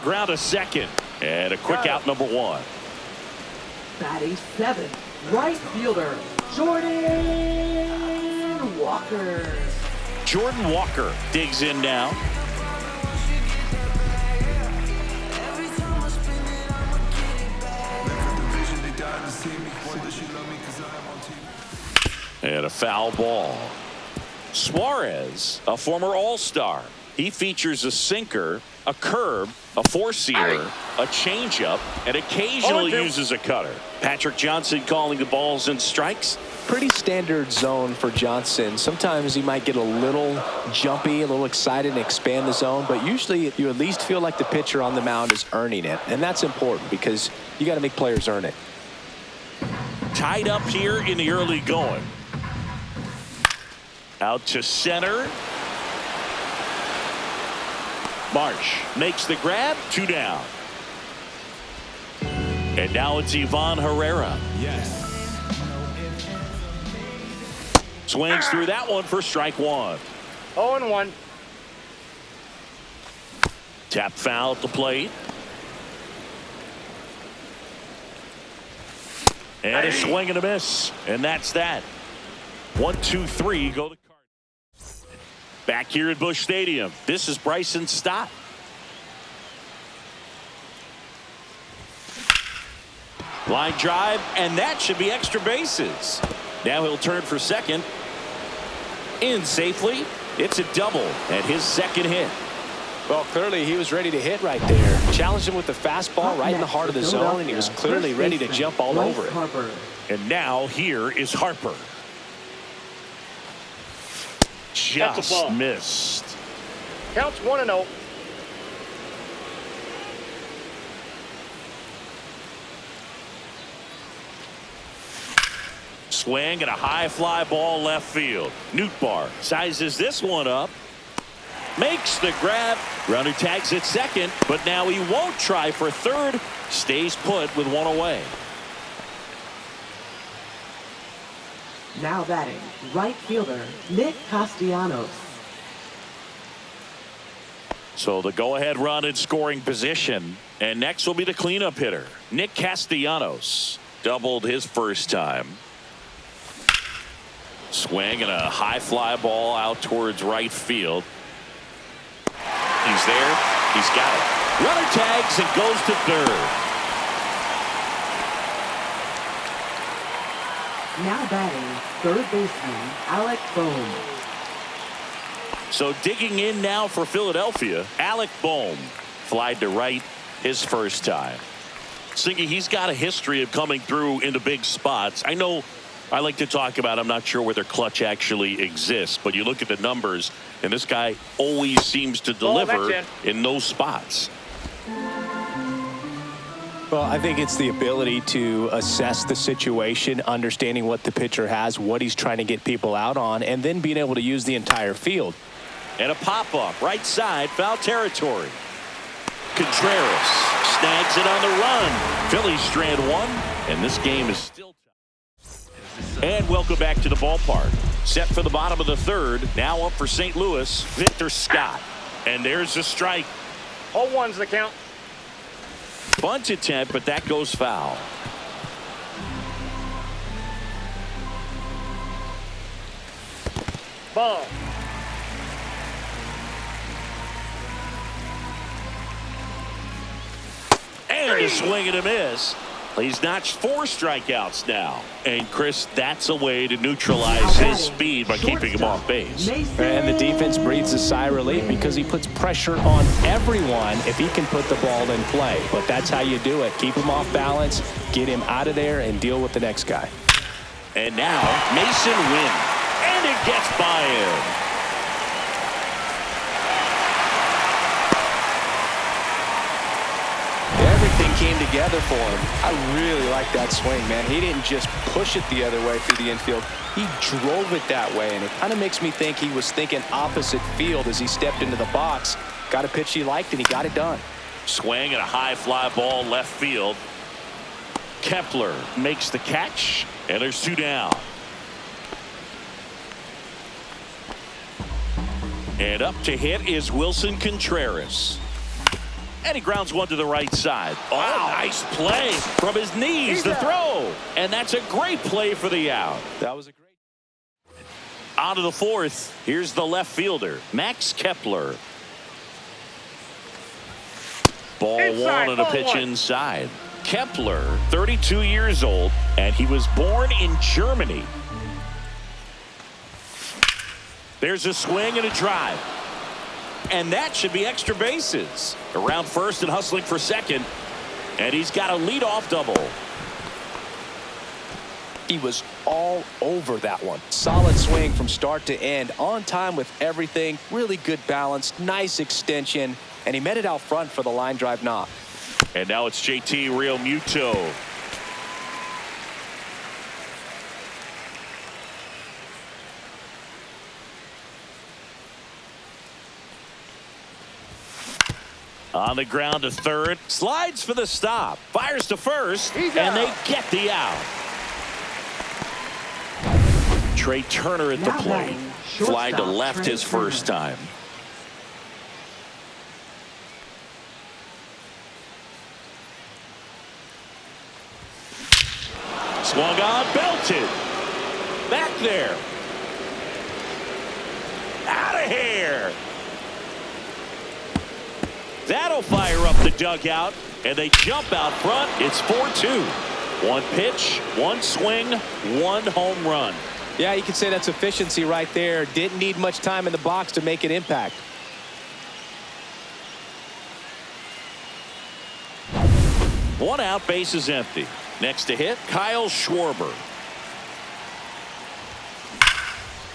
Ground a second. And a quick out, number one. Batting seventh, right fielder, Jordan Walker. Jordan Walker digs in now. And a foul ball. Suarez, a former All-Star. He features a sinker, a curve, a four-seamer, a changeup, and occasionally uses a cutter. Patrick Johnson calling the balls and strikes. Pretty standard zone for Johnson. Sometimes he might get a little jumpy, a little excited and expand the zone, but usually you at least feel like the pitcher on the mound is earning it, and that's important because you got to make players earn it. Tied up here in the early going. Out to center. Marsh makes the grab, 2 down. And now it's Ivan Herrera. Yes. Swings through that one for strike one. 0-1. Tap foul at the plate. And a swing and a miss. And that's that. 1, 2, 3 go to Cardinals. Back here at Busch Stadium, this is Bryson Stott. Line drive, and that should be extra bases. Now he'll turn for second. In safely. It's a double and his second hit. Well, clearly he was ready to hit right there. Challenged him with the fastball right in the heart of the zone, and he was clearly ready to jump all over it. And now here is Harper. Just missed. Counts 1-0. Swing and a high fly ball left field. Nootbaar sizes this one up. Makes the grab. Runner tags at second, but now he won't try for third. Stays put with one away. Now batting, right fielder, Nick Castellanos. So the go-ahead run in scoring position. And next will be the cleanup hitter, Nick Castellanos. Doubled his first time. Swing and a high fly ball out towards right field. He's there. He's got it. Runner tags and goes to third. Now batting, third baseman, Alec Bohm. So digging in now for Philadelphia, Alec Bohm. Flied to right his first time. Singy, he's got a history of coming through into big spots. I know I like to talk about, I'm not sure whether clutch actually exists, but you look at the numbers, and this guy always seems to deliver in those spots. Well, I think it's the ability to assess the situation, understanding what the pitcher has, what he's trying to get people out on, and then being able to use the entire field. And a pop-up, right side, foul territory. Contreras snags it on the run. Phillies strand one, and this game is still tied. And welcome back to the ballpark. Set for the bottom of the third. Now up for St. Louis, Victor Scott. And there's a strike. 0-1's the count. Bunt attempt, but that goes foul. Ball. And a swing and a miss. He's notched 4 strikeouts now. And Chris, that's a way to neutralize his speed by keeping him off base. And the defense breathes a sigh of relief because he puts pressure on everyone if he can put the ball in play. But that's how you do it. Keep him off balance, get him out of there, and deal with the next guy. And now Mason Wynn. And it gets by him. Everything came together for him. I really like that swing, man. He didn't just push it the other way through the infield. He drove it that way, and it kind of makes me think he was thinking opposite field as he stepped into the box. Got a pitch he liked, and he got it done. Swing and a high fly ball left field. Kepler makes the catch, and there's 2 down. And up to hit is Wilson Contreras. And he grounds one to the right side. Oh, nice play from his knees to throw. And that's a great play for the out. That was a great. On to the fourth. Here's the left fielder, Max Kepler. Ball Inside, one and a ball pitch one. inside. Kepler, 32 years old, and he was born in Germany. There's a swing and a drive. And that should be extra bases. Around first and hustling for second. And he's got a leadoff double. He was all over that one. Solid swing from start to end. On time with everything. Really good balance. Nice extension. And he met it out front for the line drive knock. And now it's JT Realmuto. On the ground to third. Slides for the stop. Fires to first. And they get the out. Trey Turner at the Now plate. batting, Fly to shortstop, left Trey his first Turner. time. Swung on, belted. Back there. Out of here. That'll fire up the dugout, and they jump out front. It's 4-2. One pitch, one swing, one home run. Yeah, you can say that's efficiency right there. Didn't need much time in the box to make an impact. One out, base is empty. Next to hit, Kyle Schwarber.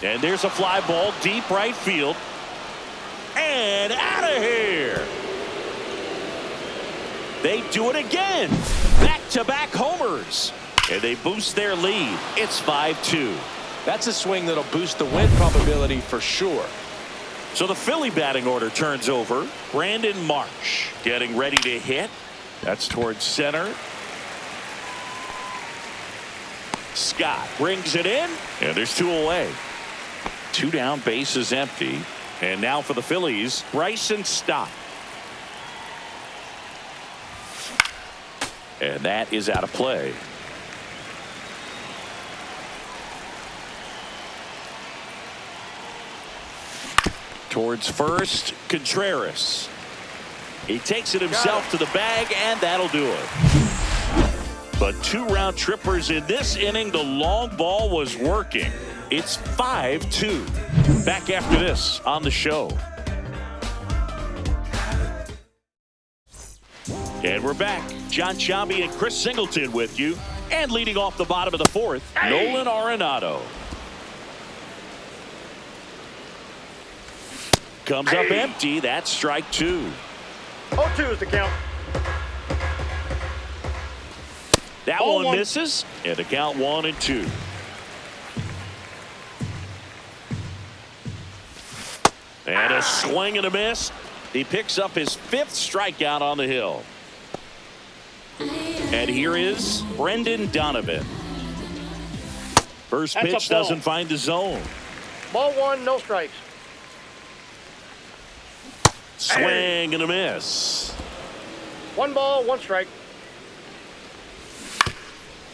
And there's a fly ball deep right field. And out of here. They do it again. Back-to-back homers. And they boost their lead. It's 5-2. That's a swing that'll boost the win probability for sure. So the Philly batting order turns over. Brandon Marsh getting ready to hit. That's towards center. Scott brings it in, and there's two away. Two down, base is empty. And now for the Phillies, Bryson Stott. And that is out of play. Towards first, Contreras. He takes it himself to the bag, and that'll do it. But two round trippers in this inning. The long ball was working. It's 5-2. Back after this on the show. And we're back. John Sciambi and Chris Singleton with you. And leading off the bottom of the fourth, Nolan Arenado. Comes up empty. That's strike two. 0-2 is the count. That Ball one one. misses. And the count 1-2. And a swing and a miss. He picks up his fifth strikeout on the hill. And here is Brendan Donovan. First That's a pitch ball. doesn't find the zone. Ball one, no strikes. Swing and a miss. One ball, one strike.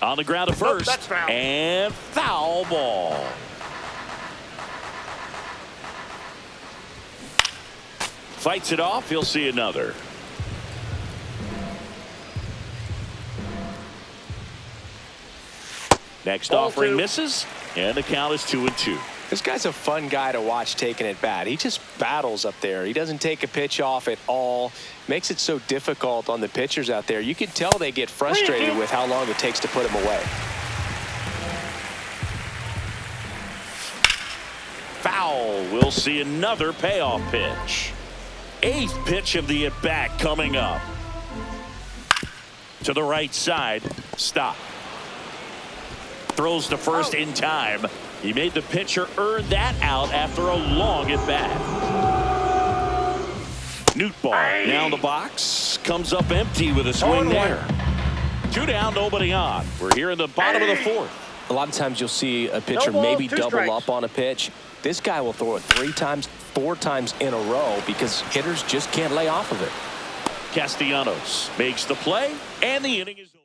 On the ground to Nope, first. that's foul. And foul ball. Fights it off. He'll see another. Next Ball offering two. misses. And the count is 2-2. This guy's a fun guy to watch taking at bat. He just battles up there. He doesn't take a pitch off at all. Makes it so difficult on the pitchers out there. You can tell they get frustrated with how long it takes to put him away. Foul. We'll see another payoff pitch. Eighth pitch of the at-bat coming up. To the right side. Stop. Throws to first in time. He made the pitcher earn that out after a long at-bat. Nootbaugh down the box. Comes up empty with a swing there. Two down, nobody on. We're here in the bottom of the fourth. A lot of times you'll see a pitcher No ball, maybe two double strikes. up on a pitch. This guy will throw it 3 times, 4 times in a row because hitters just can't lay off of it. Castellanos makes the play, and the inning is over.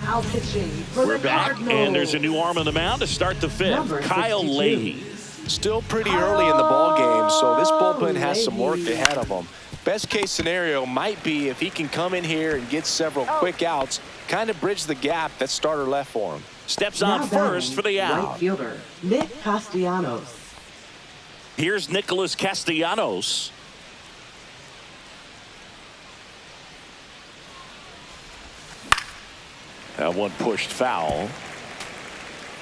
Now pitching for We're the back, Cardinals. and there's a new arm on the mound to start the fifth. Number Kyle 62. Leahy. Still pretty early in the ball game, so this bullpen has some work ahead of him. Best case scenario might be if he can come in here and get several quick outs, kind of bridge the gap that starter left for him. Steps Now on first batting, for the right out. fielder Nick Castellanos. Here's Nicholas Castellanos. That one pushed foul.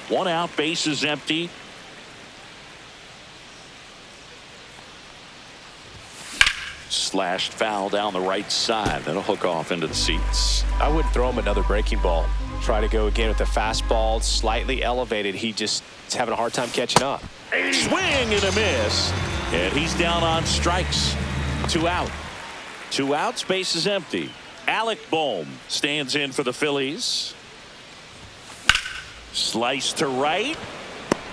One out, bases empty. Slashed foul down the right side. That'll hook off into the seats. I wouldn't throw him another breaking ball. Try to go again with the fastball, slightly elevated. He just is having a hard time catching up. Swing and a miss. And he's down on strikes. 2 out. 2 outs, base is empty. Alec Bohm stands in for the Phillies. Slice to right.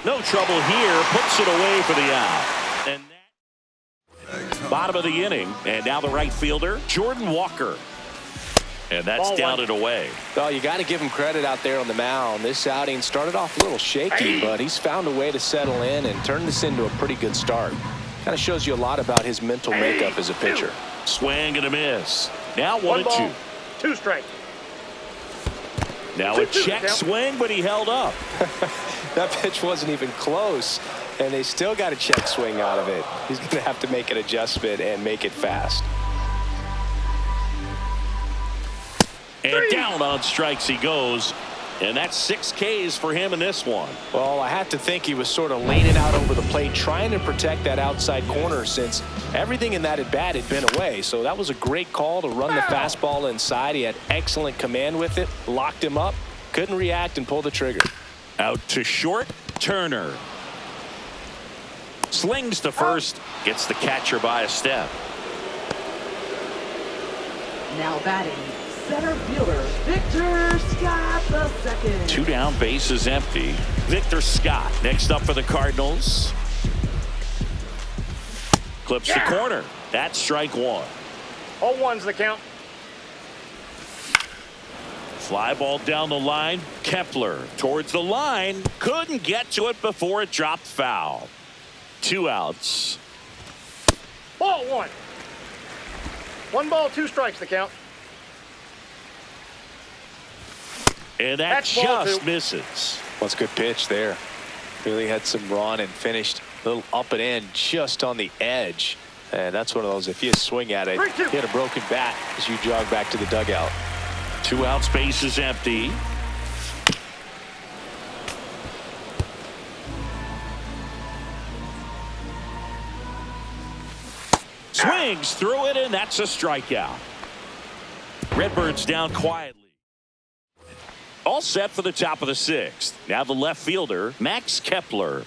No trouble here. Puts it away for the out. And bottom of the inning. And now the right fielder, Jordan Walker. And that's down and away. Well, you got to give him credit out there on the mound. This outing started off a little shaky, but he's found a way to settle in and turn this into a pretty good start. Kind of shows you a lot about his mental makeup as a pitcher. Swing and a miss. Now 1 and 2. 1 ball, 2 strikes. Now a check swing, but he held up. That pitch wasn't even close, and they still got a check swing out of it. He's going to have to make an adjustment and make it fast. And down on strikes he goes. And that's 6 Ks for him in this one. Well, I have to think he was sort of leaning out over the plate, trying to protect that outside corner since everything in that at bat had been away. So that was a great call to run the fastball inside. He had excellent command with it, locked him up, couldn't react and pull the trigger. Out to short, Turner. Slings to first, gets the catcher by a step. Now batting, center fielder Victor Scott the second. 2 down, bases empty. Victor Scott next up for the Cardinals. Clips the corner. That's strike 1. 0-1's the count. Fly ball down the line. Kepler towards the line. Couldn't get to it before it dropped foul. 2 outs. Ball 1. 1 ball, 2 strikes the count. And that That's ball just 2. misses. Well, it's a good pitch there. Really had some run and finished a little up and in just on the edge. And that's one of those, if you swing at it, you hit a broken bat as you jog back to the dugout. 2 outs, base is empty. Swings through it, and that's a strikeout. Redbirds down quietly. All set for the top of the 6th. Now the left fielder, Max Kepler.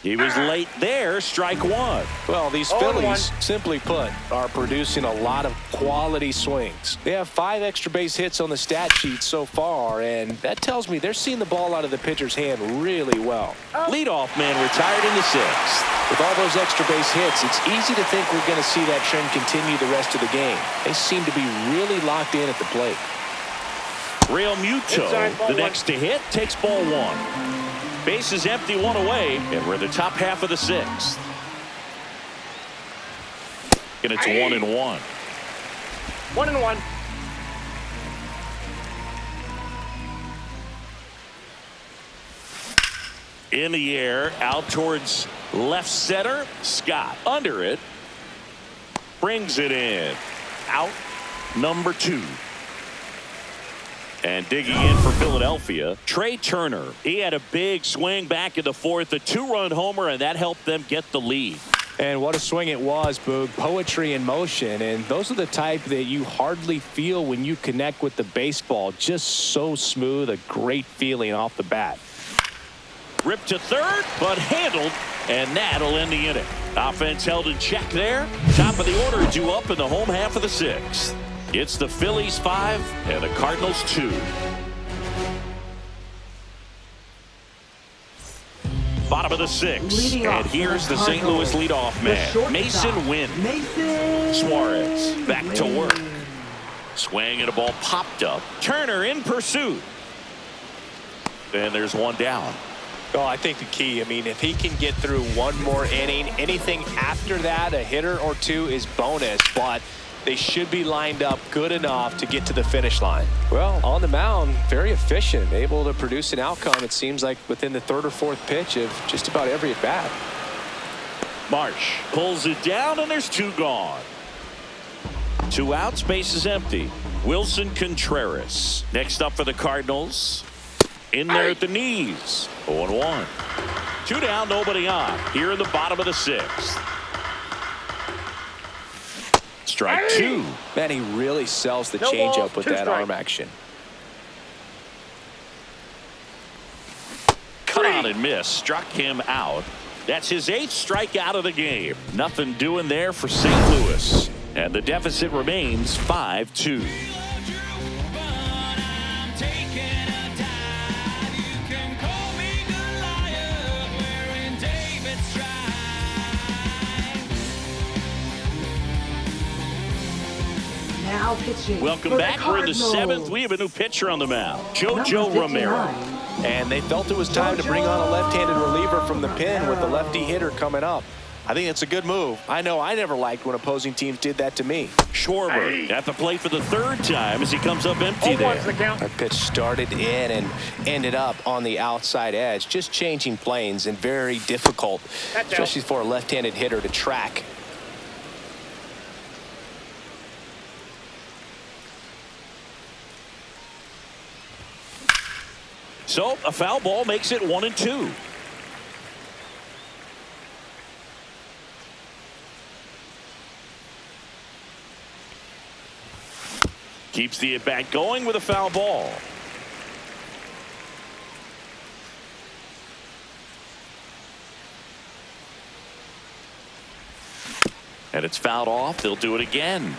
He was late there, strike 1. Well, these 0-1. Phillies, simply put, are producing a lot of quality swings. They have 5 extra base hits on the stat sheet so far, and that tells me they're seeing the ball out of the pitcher's hand really well. Leadoff man retired in the 6th. With all those extra base hits, it's easy to think we're going to see that trend continue the rest of the game. They seem to be really locked in at the plate. Real Muto, Inside, ball the 1. next to hit, takes ball 1. Base is empty, 1 away, and we're in the top half of the 6th. And it's 1 and 1. 1 and 1. In the air, out towards left center. Scott under it. Brings it in. Out number 2. And digging in for Philadelphia, Trey Turner. He had a big swing back in the 4th, a 2-run homer, and that helped them get the lead. And what a swing it was, Boog. Poetry in motion. And those are the type that you hardly feel when you connect with the baseball. Just so smooth, a great feeling off the bat. Ripped to third, but handled, and that'll end the inning. Offense held in check there. Top of the order due up in the home half of the 6th. It's the Phillies 5 and the Cardinals 2. Bottom of the 6th. Leading And off here's for the the St. Louis Cardinals, leadoff the man, shortstop, Mason Wynn. Mason Suarez back to work. Wynn. Swing and a ball popped up. Turner in pursuit. And there's one down. Oh, I think the key, I mean, if he can get through one more inning, anything after that, a hitter or two is bonus, but they should be lined up good enough to get to the finish line. Well, on the mound, very efficient, able to produce an outcome, it seems like, within the 3rd or 4th pitch of just about every at-bat. Marsh pulls it down, and there's 2 gone. 2 outs, base is empty. Wilson Contreras next up for the Cardinals. In there at the knees. 0-1. 2 down, nobody on. Here in the bottom of the 6th. Strike 2. Man, he really sells the No changeup balls, with 2 that strikes. arm action. Cut on and miss. Struck him out. That's his 8th strikeout of the game. Nothing doing there for St. Louis. And the deficit remains 5-2. Now pitching. Welcome for the back. We're in the Cardinals. 7th. We have a new pitcher on the mound, Number JoJo 59. Romero. And they felt it was time to bring on a left-handed reliever from the pen with the lefty hitter coming up. I think it's a good move. I know I never liked when opposing teams did that to me. Schwarber at the plate for the 3rd time as he comes up empty 0-1's there. the count. That pitch started in and ended up on the outside edge. Just changing planes and very difficult, That's especially for a left-handed hitter to track. So a foul ball makes it 1-2. Keeps the at-bat going with a foul ball. And it's fouled off. They'll do it again.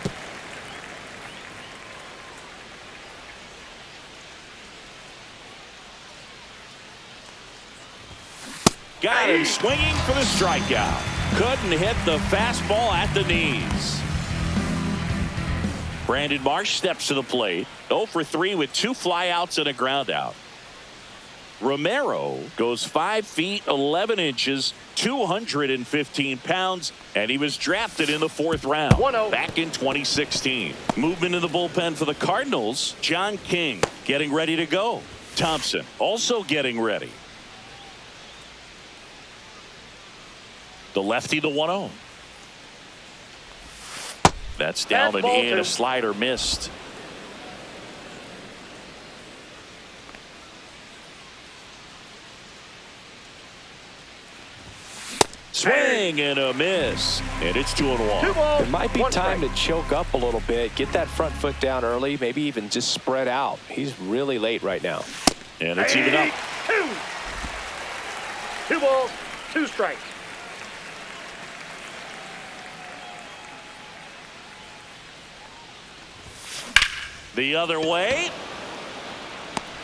Got him swinging for the strikeout. Couldn't hit the fastball at the knees. Brandon Marsh steps to the plate. 0 for 3 with 2 flyouts and a ground out. Romero goes 5 feet 11 inches, 215 pounds, and he was drafted in the 4th round 1-0. back in 2016. Movement in the bullpen for the Cardinals. John King getting ready to go. Thompson also getting ready. The lefty, the 1-0. That's down and Fastball in. to- A slider missed. Swing and a miss. And it's 2-1. 2 balls. It might be 1 time strike. to choke up a little bit, get that front foot down early, maybe even just spread out. He's really late right now. And it's even up. 2 balls, 2 strikes. The other way.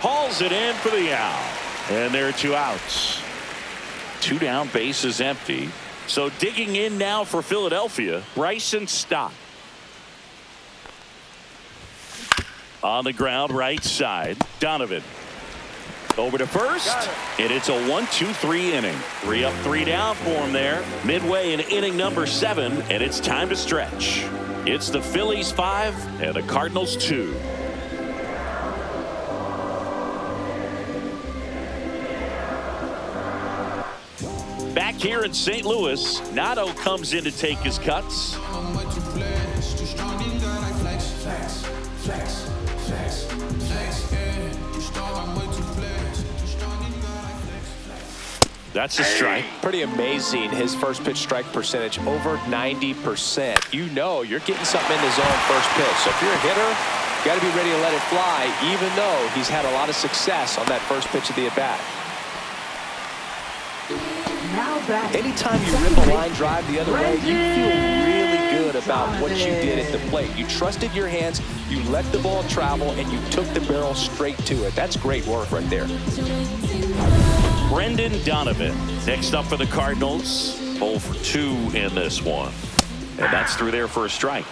Hauls it in for the out. And there are 2 outs. 2 down, base is empty. So digging in now for Philadelphia, Bryson Stott. On the ground, right side, Donovan. Over to first, and it's a 1-2-3 inning. 3 up, 3 down for him there. Midway in inning number 7, and it's time to stretch. It's the Phillies 5 and the Cardinals 2. Back here in St. Louis, Nato comes in to take his cuts. That's a strike. Pretty amazing, his first pitch strike percentage, over 90%. You know you're getting something in the zone first pitch. So if you're a hitter, you got to be ready to let it fly, even though he's had a lot of success on that first pitch of the at-bat. Now back. Anytime you rip a line drive the other way, you feel really good about what you did at the plate. You trusted your hands, you let the ball travel, and you took the barrel straight to it. That's great work right there. Brendan Donovan. Next up for the Cardinals. 0 for 2 in this one. And that's through there for a strike.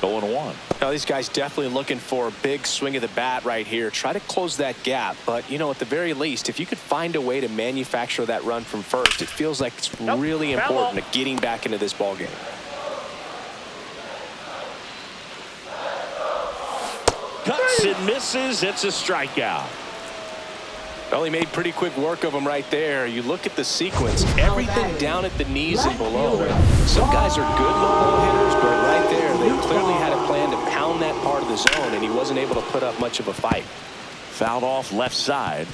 0-1. Now these guys definitely looking for a big swing of the bat right here. Try to close that gap. But, you know, at the very least, if you could find a way to manufacture that run from first, it feels like it's really important to getting back into this ball game. Cuts and misses. It's a strikeout. Well, he made pretty quick work of him right there. You look at the sequence, everything down at the knees and below. Some guys are good low ball hitters, but right there, they clearly had a plan to pound that part of the zone, and he wasn't able to put up much of a fight. Fouled off left side.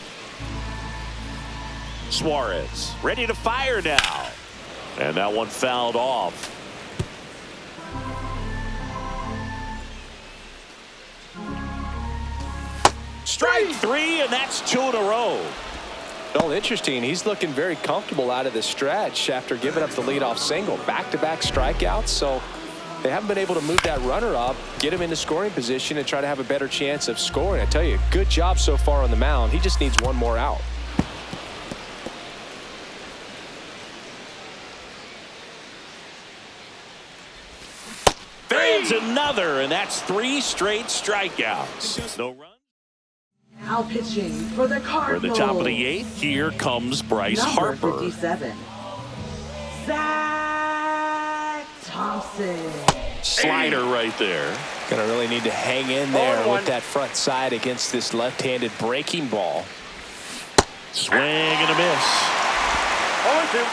Suarez ready to fire now. And that one fouled off. Strike 3, and that's 2 in a row. Well, interesting. He's looking very comfortable out of the stretch after giving up the leadoff single. Back-to-back strikeouts, so they haven't been able to move that runner up, get him into scoring position, and try to have a better chance of scoring. I tell you, good job so far on the mound. He just needs one more out. There's another, and that's 3 straight strikeouts. No run. Now pitching for the For Cardinals. the top of the 8th, here comes Bryce Harper. 57. Zach Thompson. Slider right there. Gonna really need to hang in there 0-1. with that front side against this left-handed breaking ball. Swing and a miss. 0-2.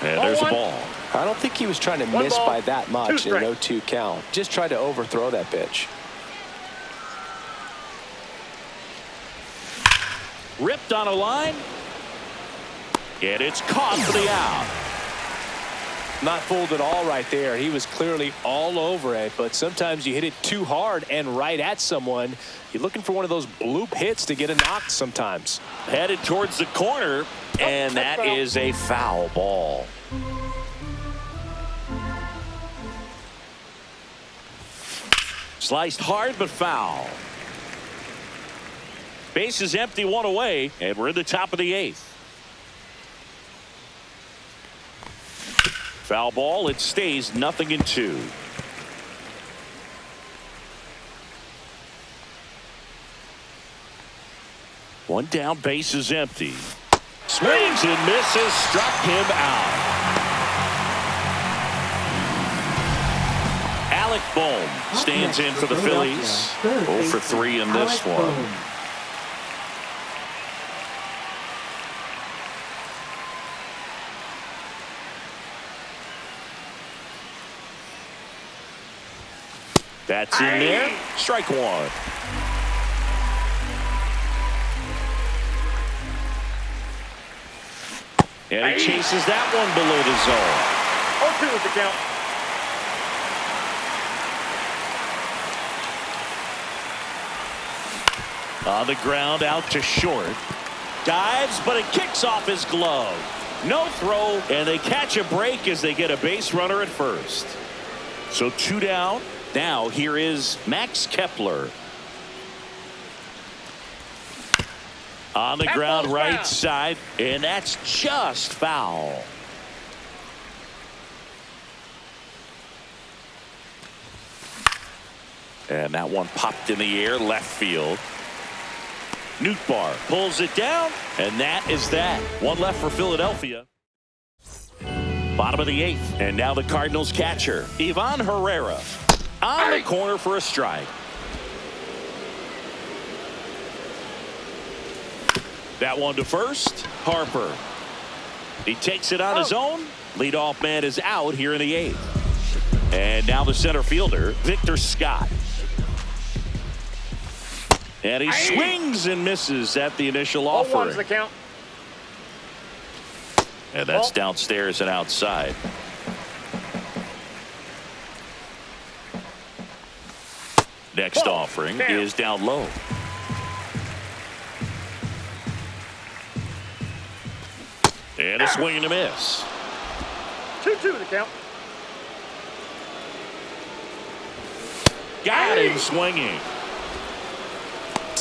And there's a 0-1. ball. I don't think he was trying to One miss ball, by that 2 much in an strikes. 0-2 count. Just tried to overthrow that pitch. Ripped on a line. And it's caught for the out. Not fooled at all right there. He was clearly all over it, but sometimes you hit it too hard and right at someone. You're looking for one of those bloop hits to get a knock sometimes. Headed towards the corner, and that that's foul. is a foul ball. Sliced hard but foul. Base is empty, 1 away, and we're in the top of the 8th. Foul ball. It stays 0-2. One down, base is empty. Swings and misses, struck him out. Alec Bohm stands in for the Phillies. 0 for 3 in this one. That's in there. Strike 1. And he chases that one below the zone. 0-2 is the count. On the ground, out to short. Dives, but it kicks off his glove. No throw, and they catch a break as they get a base runner at first. So 2 down. Now here is Max Kepler. On the ground, right side, and that's just foul. And that one popped in the air, left field. Nootbaar pulls it down, and that is that. One left for Philadelphia. Bottom of the 8th, and now the Cardinals catcher, Ivan Herrera, on the corner for a strike. That one to first. Harper. He takes it on his own. Leadoff man is out here in the 8th. And now the center fielder, Victor Scott. And he swings and misses at the initial 0-1 is offering. the count. And that's downstairs and outside. Next offering is down low. And a swing and a miss. 2-2 the count. Got him swinging.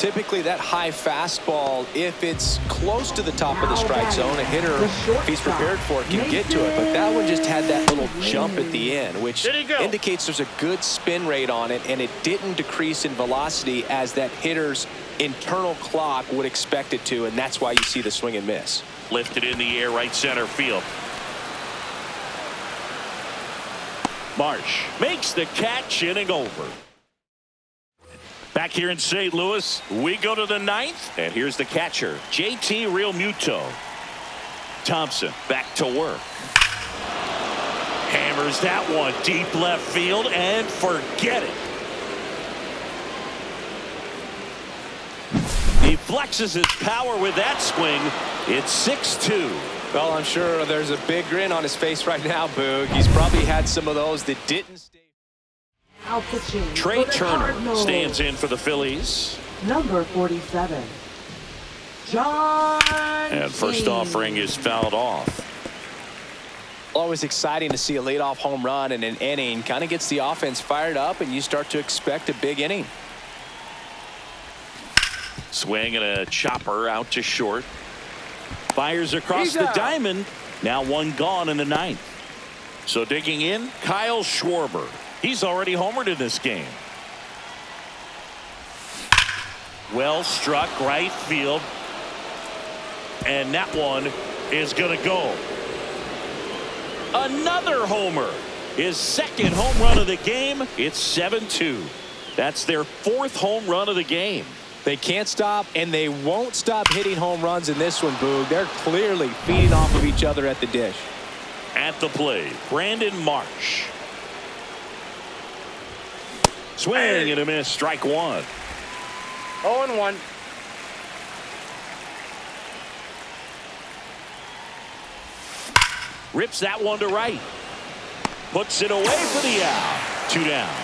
typically that high fastball, if it's close to the top of the strike zone, a hitter, if he's prepared for it, can get to it. But that one just had that little jump at the end, which indicates there's a good spin rate on it, and it didn't decrease in velocity as that hitter's internal clock would expect it to, and that's why you see the swing and miss. Lifted in the air, right center field. Marsh makes the catch, inning over. Back here in St. Louis, we go to the ninth, and here's the catcher, JT Realmuto. Thompson back to work. Hammers that one deep left field, and forget it. He flexes his power with that swing. It's 6-2. Well, I'm sure there's a big grin on his face right now, Boog. He's probably had some of those that didn't stay. Out pitching Trey for the Turner Cardinals. stands in for the Phillies. Number 47, John. And first offering is fouled off. Always exciting to see a leadoff home run in an inning. Kind of gets the offense fired up, and you start to expect a big inning. Swing and a chopper out to short. Fires across the diamond. Now one gone in the ninth. So digging in, Kyle Schwarber. He's already homered in this game. Well struck right field. And that one is going to go. Another homer. His second home run of the game. It's 7-2. That's their fourth home run of the game. They can't stop, and they won't stop hitting home runs in this one, Boog. They're clearly feeding off of each other at the dish. At the plate, Brandon Marsh. Swing and a miss, strike one. 0-1. Rips that one to right. Puts it away for the out. 2 down.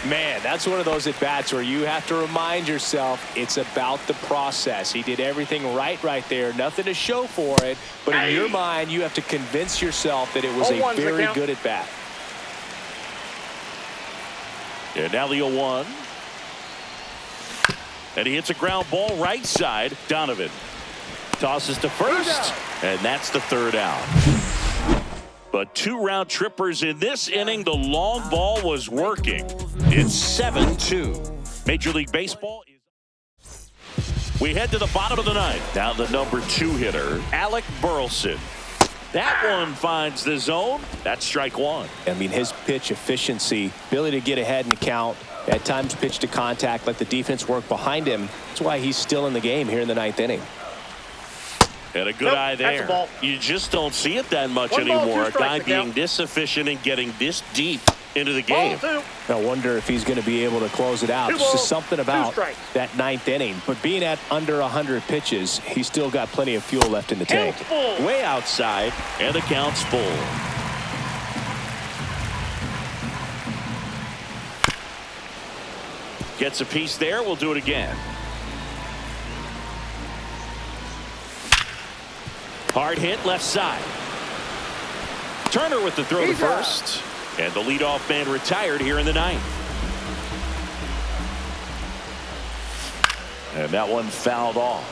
Man, that's one of those at-bats where you have to remind yourself it's about the process. He did everything right there. Nothing to show for it. But in your mind, you have to convince yourself that it was a very good at-bat. And now the 0-1. And he hits a ground ball right side. Donovan tosses to first. And that's the third out. But 2 round trippers in this inning. The long ball was working. It's 7-2. Major League Baseball. We head to the bottom of the ninth. Now the number 2 hitter, Alec Burleson. That one finds the zone. That's strike one. I mean, his pitch efficiency, ability to get ahead in the count, at times pitch to contact, let the defense work behind him. That's why he's still in the game here in the ninth inning. And a good eye there. You just don't see it that much anymore. A guy being this efficient and getting this deep into the game. I wonder if he's going to be able to close it out. It's just something about that ninth inning. But being at under 100 pitches, he's still got plenty of fuel left in the tank. Way outside, and the count's full. Gets a piece there. We'll do it again. Hard hit left side. Turner with the throw to first. And the leadoff man retired here in the ninth. And that one fouled off.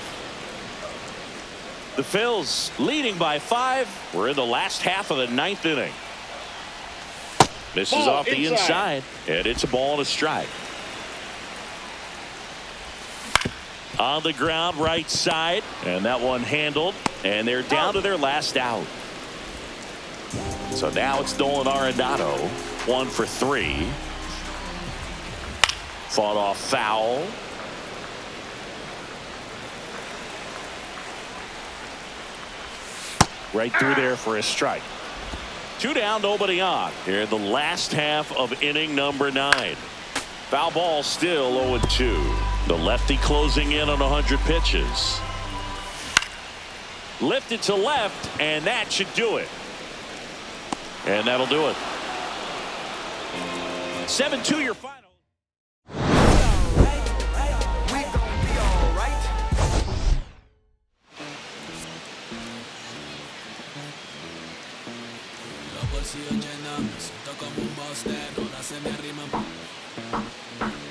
The Phils leading by 5. We're in the last half of the ninth inning. Misses off the inside. And it's a ball and a strike. On the ground right side. And that one handled. And they're down to their last out. So now it's Nolan Arenado. 1 for 3. Fought off foul. Right through there for a strike. 2 down, nobody on. Here in the last half of inning number 9. Foul ball still 0-2. The lefty closing in on 100 pitches. Lifted to left, and that should do it. And that'll do it. 7-2 your final.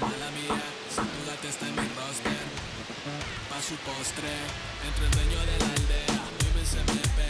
Mala mía, si tú la testa en mi roster. su postre. Entre el dueño de la aldea, vive se me